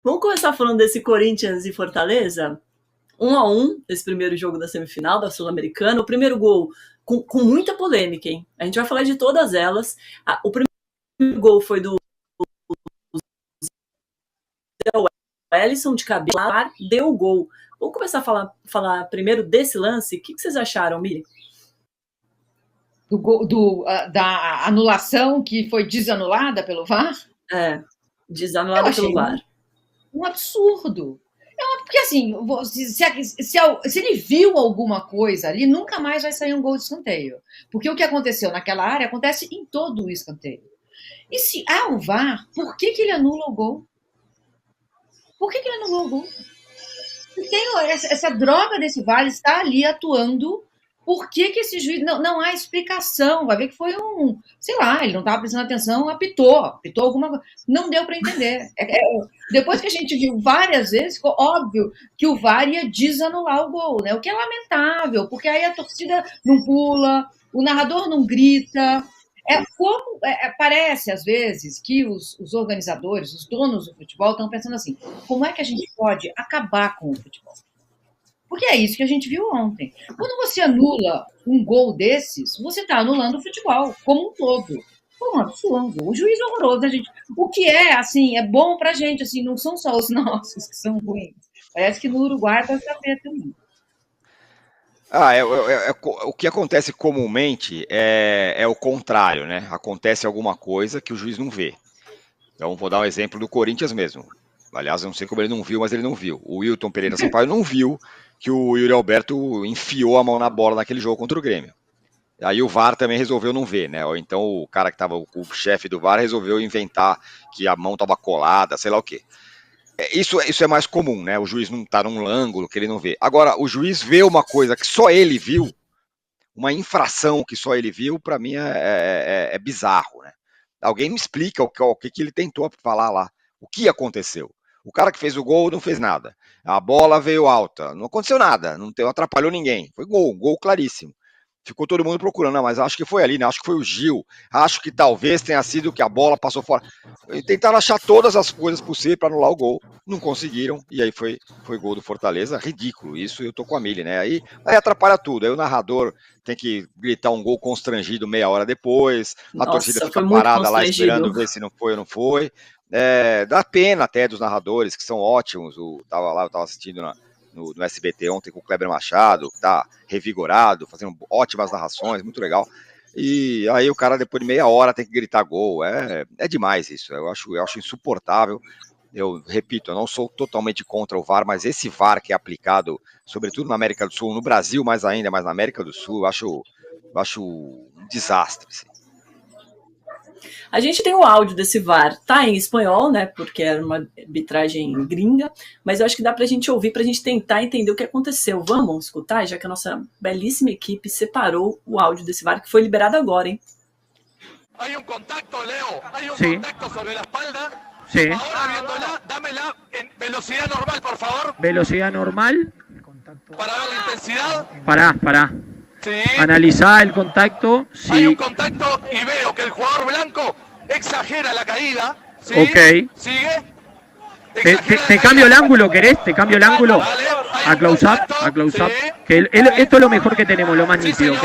Vamos começar falando desse Corinthians e Fortaleza? 1-1, esse primeiro jogo da semifinal da Sul-Americana. O primeiro gol com muita polêmica, hein? A gente vai falar de todas elas. O primeiro gol foi do Ellison de cabeça, deu o gol. Vamos começar a falar primeiro desse lance. O que vocês acharam, Miri? Da anulação que foi desanulada pelo VAR? Desanulada pelo VAR. Um absurdo. Porque assim, se ele viu alguma coisa ali, nunca mais vai sair um gol de escanteio. Porque o que aconteceu naquela área acontece em todo o escanteio. E se há o VAR, por que ele anula o gol? Por que ele anulou o gol? Tem essa droga desse VAR está ali atuando. Por que esse juiz... Não há explicação. Vai ver que foi sei lá, ele não estava prestando atenção, apitou alguma coisa. Não deu para entender. Depois que a gente viu várias vezes, ficou óbvio que o VAR ia desanular o gol, né? O que é lamentável, porque aí a torcida não pula, o narrador não grita. Parece, às vezes, que os organizadores, os donos do futebol, estão pensando assim, como é que a gente pode acabar com o futebol? Porque é isso que a gente viu ontem. Quando você anula um gol desses, você está anulando o futebol como um todo. Foi um absurdo. O juiz horroroso, né, gente? O que assim, é bom pra gente, assim, não são só os nossos que são ruins. Parece que no Uruguai vai saber também. O que acontece comumente é o contrário, né? Acontece alguma coisa que o juiz não vê. Então, vou dar um exemplo do Corinthians mesmo. Aliás, eu não sei como ele não viu, mas ele não viu. O Wilton Pereira Sampaio não viu que o Yuri Alberto enfiou a mão na bola naquele jogo contra o Grêmio. Aí o VAR também resolveu não ver, né? Ou então o cara que estava, o chefe do VAR, resolveu inventar que a mão estava colada, sei lá o quê. Isso é mais comum, né? O juiz não tá num ângulo que ele não vê. Agora, o juiz vê uma coisa que só ele viu, uma infração que só ele viu, para mim é bizarro, né? Alguém me explica o que ele tentou falar lá. O que aconteceu? O cara que fez o gol não fez nada. A bola veio alta. Não aconteceu nada. Não atrapalhou ninguém. Foi gol claríssimo. Ficou todo mundo procurando, não, mas acho que foi ali, né? Acho que foi o Gil. Acho que talvez tenha sido que a bola passou fora. E tentaram achar todas as coisas possíveis para anular o gol. Não conseguiram. E aí foi gol do Fortaleza. Ridículo. Isso eu tô com a Mili, né? Aí atrapalha tudo. Aí o narrador tem que gritar um gol constrangido meia hora depois. A torcida fica parada lá esperando ver se não foi ou não foi. Dá pena até dos narradores, que são ótimos. Eu tava assistindo no SBT ontem com o Kleber Machado, que tá revigorado, fazendo ótimas narrações, muito legal. E aí o cara, depois de meia hora, tem que gritar gol. É demais isso. Eu acho insuportável. Eu repito, eu não sou totalmente contra o VAR, mas esse VAR que é aplicado, sobretudo na América do Sul, no Brasil mais ainda, mas na América do Sul, eu acho um desastre. Assim. A gente tem o áudio desse VAR, tá em espanhol, né, porque era uma arbitragem gringa, mas eu acho que dá pra gente ouvir, pra gente tentar entender o que aconteceu. Vamos escutar, já que a nossa belíssima equipe separou o áudio desse VAR, que foi liberado agora, hein? Hay un contacto, Leo. Hay un contacto sobre la espalda. Sí. Ahora viéndola, dámela en velocidad normal, por favor. Velocidad normal. Para ver la intensidad. Pará. Sí. Analizá el contacto. Sí. Hay un contacto y veo que el jugador blanco exagera la caída. ¿Sí? Ok. Sigue. Te cambio el ángulo, ¿querés? Te cambio el ángulo. Vale. A close up. Sí. Que esto es lo mejor que tenemos, lo más nítido, ¿ok?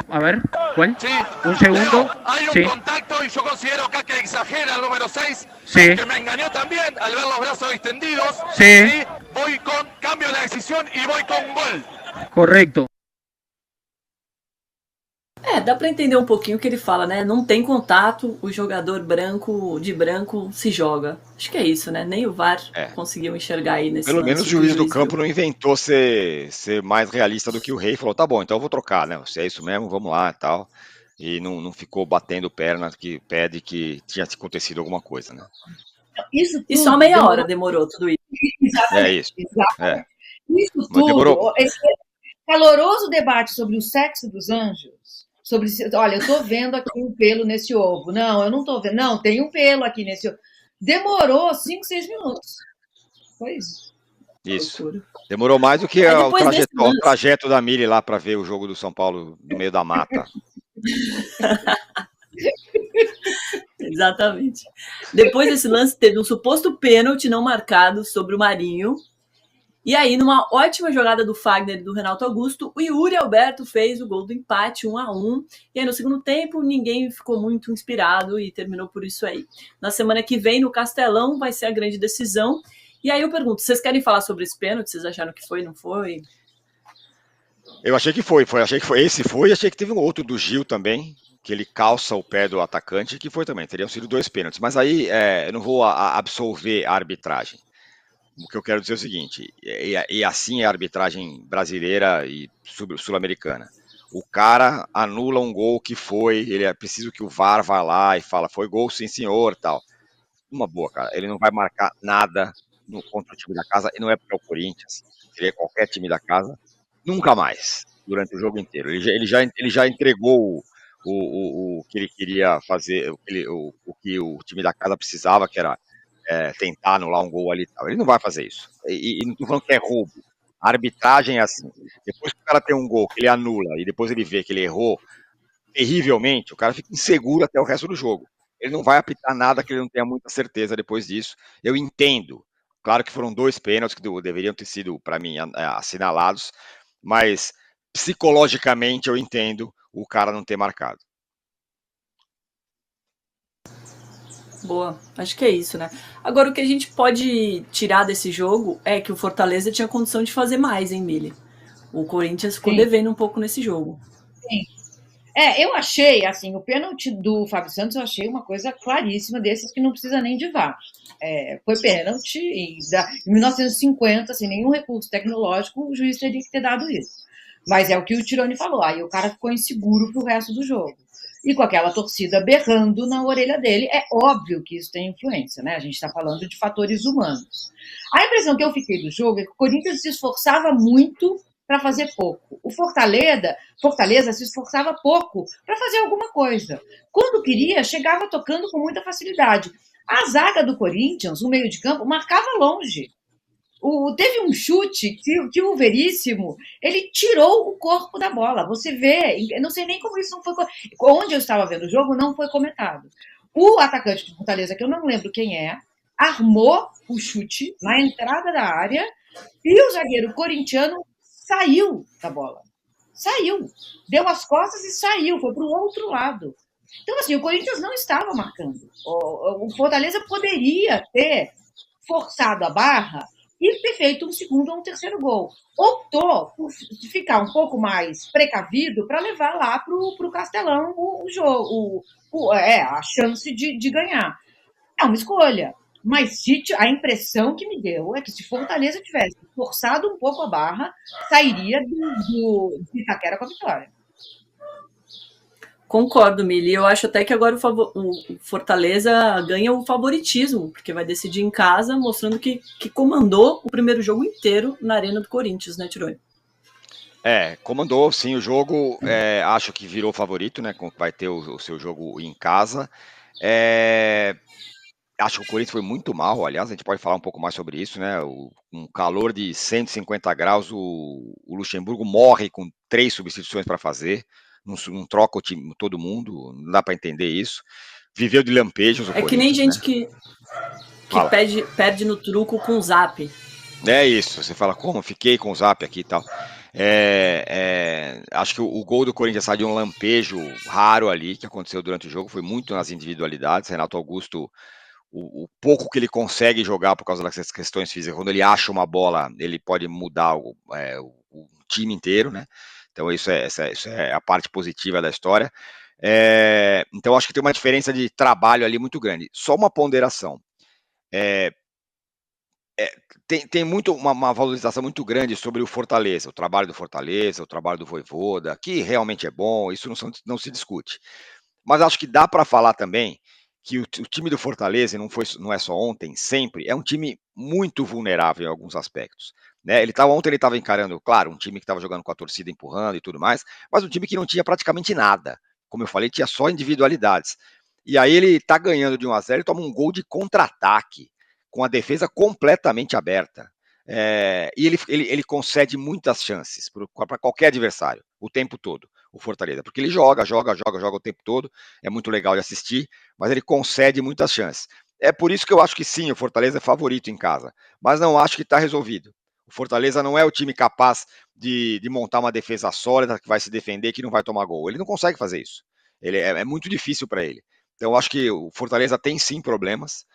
A ver, ¿cuál? Sí. Un segundo. Leo, hay un contacto y yo considero acá que exagera el número 6. Sí. Que me engañó también al ver los brazos extendidos. Sí. ¿Sí? Cambio la decisión y voy con gol. Correcto. Dá pra entender um pouquinho o que ele fala, né? Não tem contato, o jogador de branco se joga. Acho que é isso, né? Nem o VAR conseguiu enxergar aí nesse Pelo menos o juiz do campo não inventou ser mais realista do que o rei. Falou, tá bom, então eu vou trocar, né? Se é isso mesmo, vamos lá e tal. E não ficou batendo perna que pede que tinha acontecido alguma coisa, né? E só meia hora demorou tudo isso. Exatamente. Isso tudo, demorou. Esse caloroso debate sobre o sexo dos anjos, olha, eu tô vendo aqui um pelo nesse ovo. Não, eu não tô vendo. Não, tem um pelo aqui nesse ovo. Demorou 5, 6 minutos. Foi isso. Isso. Demorou mais do que o trajeto da Mili lá para ver o jogo do São Paulo no meio da mata. Exatamente. Depois desse lance, teve um suposto pênalti não marcado sobre o Marinho. E aí, numa ótima jogada do Fagner e do Renato Augusto, o Yuri Alberto fez o gol do empate 1-1. E aí, no segundo tempo, ninguém ficou muito inspirado e terminou por isso aí. Na semana que vem, no Castelão, vai ser a grande decisão. E aí eu pergunto, vocês querem falar sobre esse pênalti? Vocês acharam que foi, não foi? Eu achei que foi. Achei que foi. Esse foi, e achei que teve um outro do Gil também, que ele calça o pé do atacante, que foi também. Teriam sido 2 pênaltis. Mas aí eu não vou absolver a arbitragem. O que eu quero dizer é o seguinte, e assim é a arbitragem brasileira e sul-americana. O cara anula um gol que foi, ele é preciso que o VAR vá lá e fala, foi gol sim senhor, tal. Uma boa, cara, ele não vai marcar nada contra o time da casa, e não é porque é o Corinthians, seria qualquer time da casa, nunca mais, durante o jogo inteiro. Ele já entregou o que ele queria fazer, o que o time da casa precisava, que era tentar anular um gol ali e tal. Ele não vai fazer isso. E não estou falando que é roubo. A arbitragem é assim. Depois que o cara tem um gol que ele anula e depois ele vê que ele errou terrivelmente, o cara fica inseguro até o resto do jogo. Ele não vai apitar nada que ele não tenha muita certeza depois disso. Eu entendo. Claro que foram 2 pênaltis que deveriam ter sido, para mim, assinalados, mas psicologicamente eu entendo o cara não ter marcado. Boa, acho que é isso, né? Agora, o que a gente pode tirar desse jogo é que o Fortaleza tinha condição de fazer mais, hein, Mili? O Corinthians ficou devendo um pouco nesse jogo. Sim. Eu achei, assim, o pênalti do Fábio Santos, eu achei uma coisa claríssima, desses que não precisa nem de VAR. Foi pênalti, e em 1950, sem nenhum recurso tecnológico, o juiz teria que ter dado isso. Mas é o que o Tironi falou, aí o cara ficou inseguro pro resto do jogo. E com aquela torcida berrando na orelha dele, é óbvio que isso tem influência, né? A gente está falando de fatores humanos. A impressão que eu fiquei do jogo é que o Corinthians se esforçava muito para fazer pouco. O Fortaleza se esforçava pouco para fazer alguma coisa. Quando queria, chegava tocando com muita facilidade. A zaga do Corinthians, o meio de campo, marcava longe. Teve um chute que o Veríssimo, ele tirou o corpo da bola. Você vê, eu não sei nem como isso não foi... Onde eu estava vendo o jogo, não foi comentado. O atacante de Fortaleza, que eu não lembro quem é, armou o chute na entrada da área e o zagueiro corintiano saiu da bola. Saiu. Deu as costas e saiu. Foi para o outro lado. Então, assim, o Corinthians não estava marcando. O Fortaleza poderia ter forçado a barra e ter feito um segundo ou um terceiro gol. Optou por ficar um pouco mais precavido para levar lá para o Castelão o jogo, a chance de ganhar. É uma escolha. Mas a impressão que me deu é que se Fortaleza tivesse forçado um pouco a barra, sairia de Itaquera com a vitória. Concordo, Mili. Eu acho até que agora o Fortaleza ganha o favoritismo, porque vai decidir em casa, mostrando que comandou o primeiro jogo inteiro na Arena do Corinthians, né, Tironi? Comandou, sim, o jogo. Acho que virou favorito, né? Vai ter o seu jogo em casa. Acho que o Corinthians foi muito mal, aliás, a gente pode falar um pouco mais sobre isso, né? Um calor de 150 graus, o Luxemburgo morre com 3 substituições para fazer. Não troca o time, todo mundo, não dá para entender isso. Viveu de lampejos o Corinthians. Que nem gente, né? que perde no truco com o Zap. É isso, você fala, como? Fiquei com o Zap aqui e tal. Acho que o gol do Corinthians saiu de um lampejo raro ali, que aconteceu durante o jogo, foi muito nas individualidades. Renato Augusto, o pouco que ele consegue jogar por causa dessas questões físicas, quando ele acha uma bola, ele pode mudar o time inteiro, né? Então isso é a parte positiva da história. Então acho que tem uma diferença de trabalho ali muito grande. Só uma ponderação. Tem muito uma valorização muito grande sobre o Fortaleza, o trabalho do Fortaleza, o trabalho do Vojvoda, que realmente é bom, isso não se discute. Mas acho que dá para falar também que o time do Fortaleza, não é só ontem, sempre, é um time muito vulnerável em alguns aspectos. Né? Ontem ele estava encarando, claro, um time que estava jogando com a torcida empurrando e tudo mais, mas um time que não tinha praticamente nada. Como eu falei, tinha só individualidades. E aí ele está ganhando de 1-0 e toma um gol de contra-ataque, com a defesa completamente aberta. E ele concede muitas chances para qualquer adversário, o tempo todo. o Fortaleza, porque ele joga o tempo todo, é muito legal de assistir, mas ele concede muitas chances. É por isso que eu acho que sim, o Fortaleza é favorito em casa, mas não acho que está resolvido. O Fortaleza não é o time capaz de montar uma defesa sólida, que vai se defender, que não vai tomar gol. Ele não consegue fazer isso. É muito difícil para ele. Então eu acho que o Fortaleza tem sim problemas,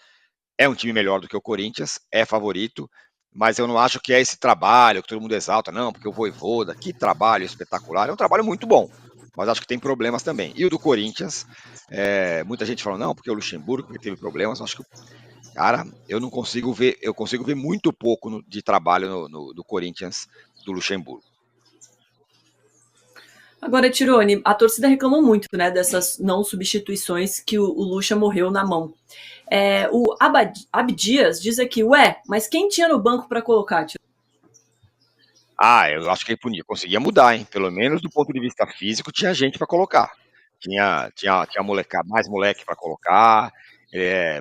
é um time melhor do que o Corinthians, é favorito, mas eu não acho que é esse trabalho que todo mundo exalta, não, porque o Vojvoda, que trabalho espetacular, é um trabalho muito bom, mas acho que tem problemas também. E o do Corinthians, muita gente fala, não, porque o Luxemburgo porque teve problemas, acho que, cara, eu não consigo ver, eu consigo ver muito pouco de trabalho do Corinthians, do Luxemburgo. Agora, Tirone, a torcida reclamou muito, né, dessas não substituições que o Lucha morreu na mão. O Abdias diz aqui, mas quem tinha no banco para colocar, Tirone? Eu acho que ele conseguia mudar, hein? Pelo menos do ponto de vista físico, tinha gente para colocar. Tinha mais moleque para colocar,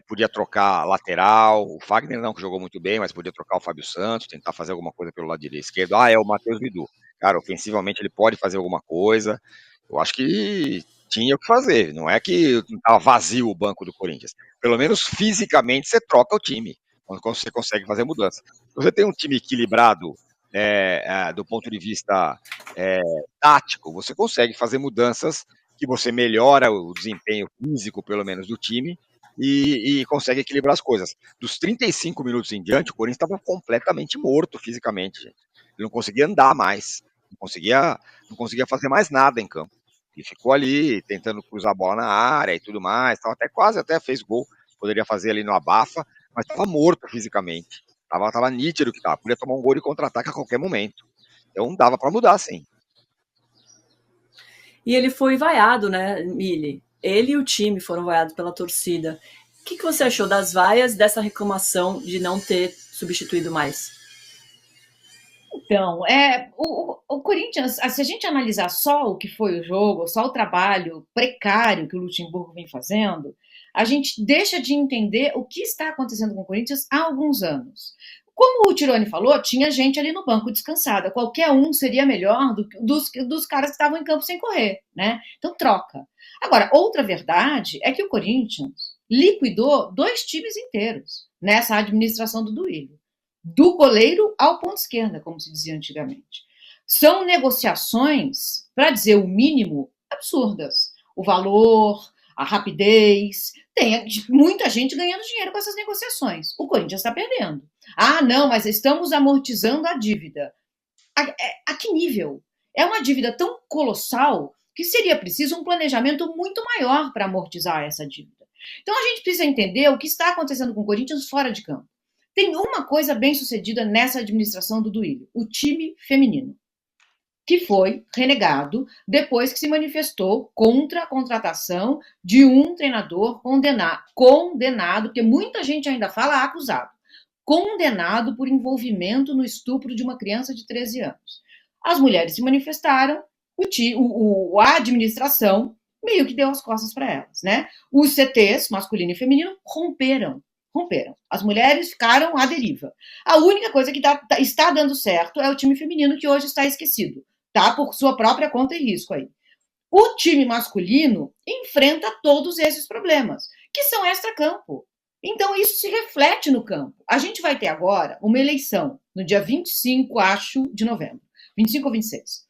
podia trocar lateral. O Fagner não, que jogou muito bem, mas podia trocar o Fábio Santos, tentar fazer alguma coisa pelo lado direito esquerdo. É o Matheus Vidu. Cara, ofensivamente ele pode fazer alguma coisa. Eu acho que tinha o que fazer. Não é que estava vazio o banco do Corinthians. Pelo menos fisicamente você troca o time, quando você consegue fazer mudança. Você tem um time equilibrado do ponto de vista tático, você consegue fazer mudanças que você melhora o desempenho físico, pelo menos, do time e consegue equilibrar as coisas. Dos 35 minutos em diante, o Corinthians estava completamente morto fisicamente, gente. Ele não conseguia andar mais, não conseguia fazer mais nada em campo. E ficou ali tentando cruzar a bola na área e tudo mais, quase fez gol, poderia fazer ali no abafa, mas estava morto fisicamente. Tava nítido que tava. Podia tomar um gol de contra-ataque a qualquer momento. Então dava para mudar, sim. E ele foi vaiado, né, Mili? Ele e o time foram vaiados pela torcida. O que você achou das vaias, dessa reclamação de não ter substituído mais? Então, o Corinthians, se a gente analisar só o que foi o jogo, só o trabalho precário que o Luxemburgo vem fazendo, a gente deixa de entender o que está acontecendo com o Corinthians há alguns anos. Como o Tirone falou, tinha gente ali no banco descansada. Qualquer um seria melhor dos caras que estavam em campo sem correr, né? Então troca. Agora, outra verdade é que o Corinthians liquidou 2 times inteiros nessa administração do Duílio. Do goleiro ao ponto esquerda, como se dizia antigamente. São negociações, para dizer o mínimo, absurdas. O valor, a rapidez, tem muita gente ganhando dinheiro com essas negociações. O Corinthians está perdendo. Não, mas estamos amortizando a dívida. A que nível? É uma dívida tão colossal que seria preciso um planejamento muito maior para amortizar essa dívida. Então a gente precisa entender o que está acontecendo com o Corinthians fora de campo. Tem uma coisa bem sucedida nessa administração do Duílio, o time feminino, que foi renegado depois que se manifestou contra a contratação de um treinador condenado, porque muita gente ainda fala acusado, condenado por envolvimento no estupro de uma criança de 13 anos. As mulheres se manifestaram, a administração meio que deu as costas para elas, né? Os CTs, masculino e feminino, romperam. As mulheres ficaram à deriva. A única coisa que está dando certo é o time feminino, que hoje está esquecido, tá? Por sua própria conta e risco aí. O time masculino enfrenta todos esses problemas, que são extra-campo. Então, isso se reflete no campo. A gente vai ter agora uma eleição, no dia 25, acho, de novembro. 25 ou 26.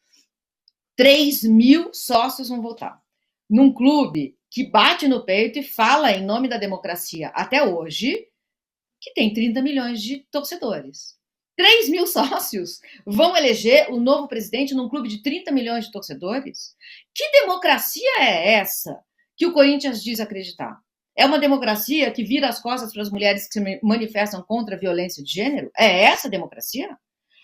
3 mil sócios vão votar. Num clube que bate no peito e fala em nome da democracia até hoje, que tem 30 milhões de torcedores. 3 mil sócios vão eleger o novo presidente num clube de 30 milhões de torcedores? Que democracia é essa que o Corinthians diz acreditar? É uma democracia que vira as costas para as mulheres que se manifestam contra a violência de gênero? É essa a democracia?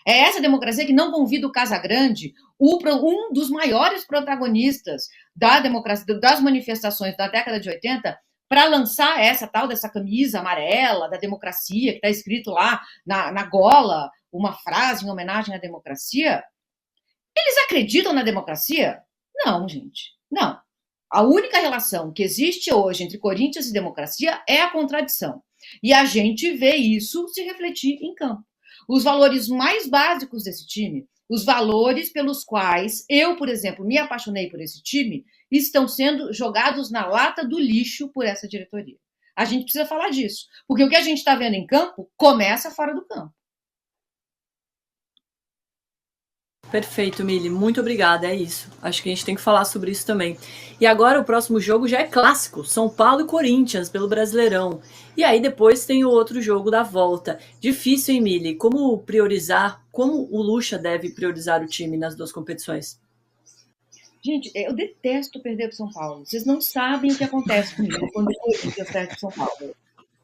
É essa democracia que não convida o Casagrande, um dos maiores protagonistas da democracia, das manifestações da década de 80, para lançar essa tal dessa camisa amarela da democracia, que está escrito lá na gola, uma frase em homenagem à democracia? Eles acreditam na democracia? Não, gente, não. A única relação que existe hoje entre Corinthians e democracia é a contradição. E a gente vê isso se refletir em campo. Os valores mais básicos desse time Os valores pelos quais eu, por exemplo, me apaixonei por esse time estão sendo jogados na lata do lixo por essa diretoria. A gente precisa falar disso, porque o que a gente está vendo em campo começa fora do campo. Perfeito, Mili. Muito obrigada. É isso. Acho que a gente tem que falar sobre isso também. E agora o próximo jogo já é clássico. São Paulo e Corinthians pelo Brasileirão. E aí depois tem o outro jogo da volta. Difícil, hein, Mili? Como priorizar? Como o Lucha deve priorizar o time nas duas competições? Gente, eu detesto perder para o São Paulo. Vocês não sabem o que acontece comigo quando o Corinthians perde para o São Paulo.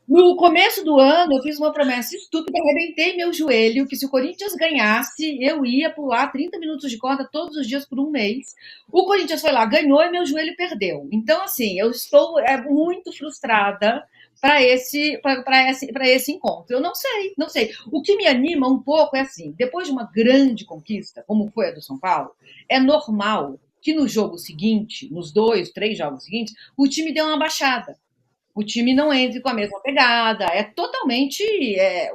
No começo do ano, eu fiz uma promessa estúpida, arrebentei meu joelho, que se o Corinthians ganhasse, eu ia pular 30 minutos de corda todos os dias por um mês. O Corinthians foi lá, ganhou e meu joelho perdeu. Então, assim, eu estou muito frustrada para esse encontro. Eu não sei. O que me anima um pouco é assim, depois de uma grande conquista, como foi a do São Paulo, é normal que no jogo seguinte, nos 2, 3 jogos seguintes, o time dê uma baixada. O time não entre com a mesma pegada, é totalmente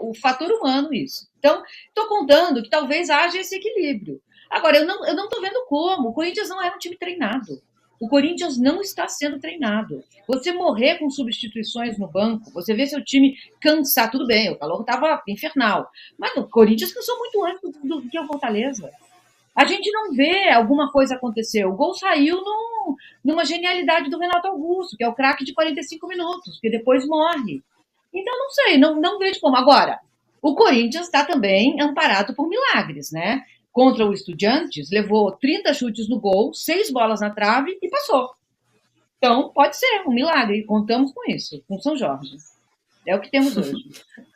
o fator humano isso. Então, estou contando que talvez haja esse equilíbrio. Agora, eu não estou vendo como. O Corinthians não era um time treinado. O Corinthians não está sendo treinado. Você morrer com substituições no banco, você vê seu time cansar, tudo bem, o calor estava infernal. Mas o Corinthians cansou muito antes do que o Fortaleza. A gente não vê alguma coisa acontecer. O gol saiu numa genialidade do Renato Augusto, que é o craque de 45 minutos, que depois morre. Então, não sei, não vejo como. Agora, o Corinthians está também amparado por milagres, né? Contra o Estudiantes, levou 30 chutes no gol, 6 bolas na trave e passou. Então, pode ser um milagre. Contamos com isso, com São Jorge. É o que temos hoje.